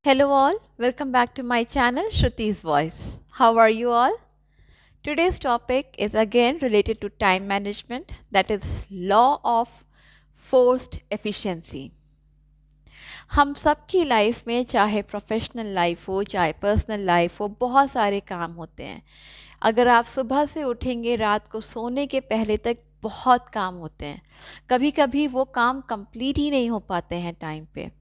Hello all, welcome back to my channel Shruti's Voice. How are you all? Today's topic is again related to time management, that is law of forced efficiency. हम सबकी life में चाहे professional life हो चाहे personal life हो बहुत सारे काम होते हैं। अगर आप सुबह से उठेंगे रात को सोने के पहले तक बहुत काम होते हैं। कभी कभी वो काम कंप्लीट ही नहीं हो पाते हैं टाइम पे।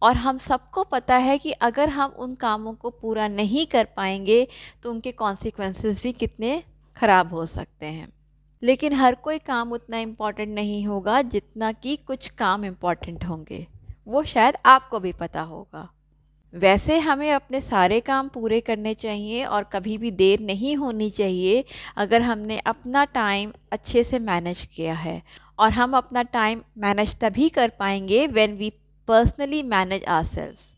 और हम सबको पता है कि अगर हम उन कामों को पूरा नहीं कर पाएंगे तो उनके कॉन्सिक्वेंसेस भी कितने ख़राब हो सकते हैं। लेकिन हर कोई काम उतना इम्पॉर्टेंट नहीं होगा जितना कि कुछ काम इम्पॉर्टेंट होंगे, वो शायद आपको भी पता होगा। वैसे हमें अपने सारे काम पूरे करने चाहिए और कभी भी देर नहीं होनी चाहिए अगर हमने अपना टाइम अच्छे से मैनेज किया है। और हम अपना टाइम मैनेज तभी कर पाएंगे when we personally manage ourselves.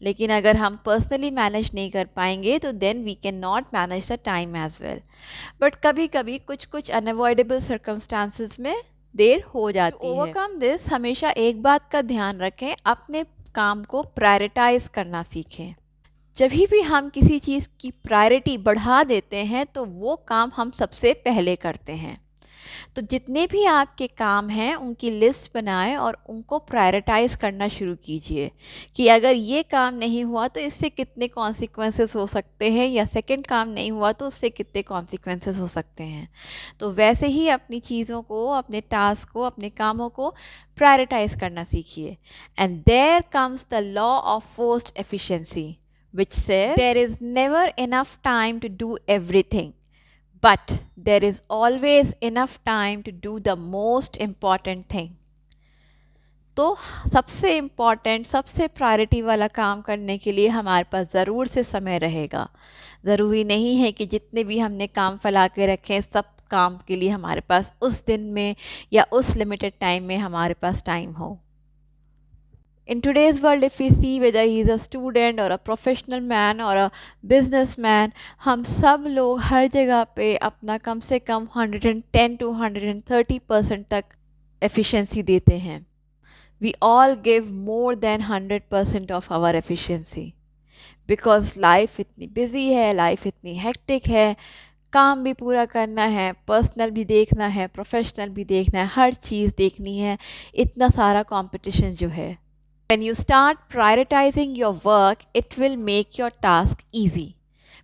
लेकिन अगर हम पर्सनली मैनेज नहीं कर पाएंगे तो then we can not manage the time as well. But कभी कभी कुछ अनअवॉइडेबल सर्कमस्टांसिस में देर हो जाती है। ओवरकम दिस हमेशा एक बात का ध्यान रखें, अपने काम को प्रायोरिटाइज करना सीखें। जब भी हम किसी चीज़ की प्रायोरिटी बढ़ा देते हैं तो वो काम हम सबसे पहले करते हैं। तो जितने भी आपके काम हैं उनकी लिस्ट बनाएं और उनको प्रायोरिटाइज करना शुरू कीजिए कि अगर ये काम नहीं हुआ तो इससे कितने कॉन्सिक्वेंसेस हो सकते हैं, या सेकंड काम नहीं हुआ तो उससे कितने कॉन्सिक्वेंसेस हो सकते हैं। तो वैसे ही अपनी चीज़ों को, अपने टास्क को, अपने कामों को प्रायोरिटाइज करना सीखिए। And there comes the law of forced efficiency which says there is never enough time to do everything, but there is always enough time to do the most important thing. तो सबसे important, सबसे priority वाला काम करने के लिए हमारे पास ज़रूर से समय रहेगा। ज़रूरी नहीं है कि जितने भी हमने काम फैला के रखें सब काम के लिए हमारे पास उस दिन में या उस लिमिटेड टाइम में हमारे पास टाइम हो। In today's world, if we see whether he is a student or a professional man or a businessman, हम सब लोग हर जगह पे अपना कम से कम 110 to 130% तक efficiency देते हैं। We all give more than 100% of our efficiency because life इतनी busy है, life इतनी hectic है, काम भी पूरा करना है, पर्सनल भी देखना है, प्रोफेशनल भी देखना है, हर चीज़ देखनी है, इतना सारा कंपटीशन जो है। When you start prioritizing your work, it will make your task easy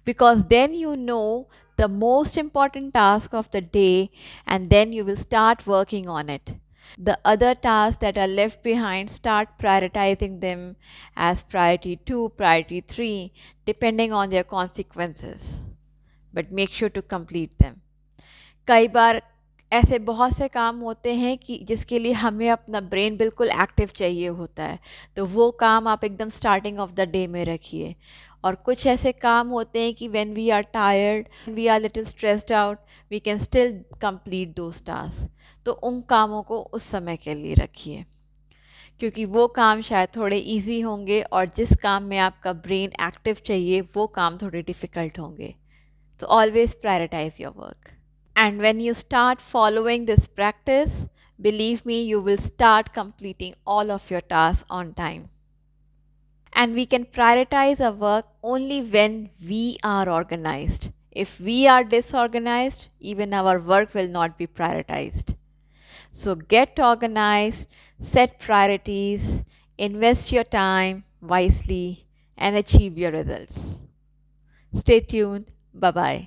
because then you know the most important task of the day and then you will start working on it. The other tasks that are left behind, start prioritizing them as priority 2, priority 3, depending on their consequences. But make sure to complete them. कई बार ऐसे बहुत से काम होते हैं कि जिसके लिए हमें अपना ब्रेन बिल्कुल एक्टिव चाहिए होता है, तो वो काम आप एकदम स्टार्टिंग ऑफ द डे में रखिए। और कुछ ऐसे काम होते हैं कि when we are tired, we are little stressed out, we can still complete those tasks. तो उन कामों को उस समय के लिए रखिए क्योंकि वो काम शायद थोड़े इजी होंगे और जिस काम में आपका ब्रेन एक्टिव चाहिए वो काम थोड़े डिफ़िकल्ट होंगे। तो always prioritise your work. And when you start following this practice, believe me, you will start completing all of your tasks on time. And we can prioritize our work only when we are organized. If we are disorganized, even our work will not be prioritized. So get organized, set priorities, invest your time wisely, and achieve your results. Stay tuned. Bye bye.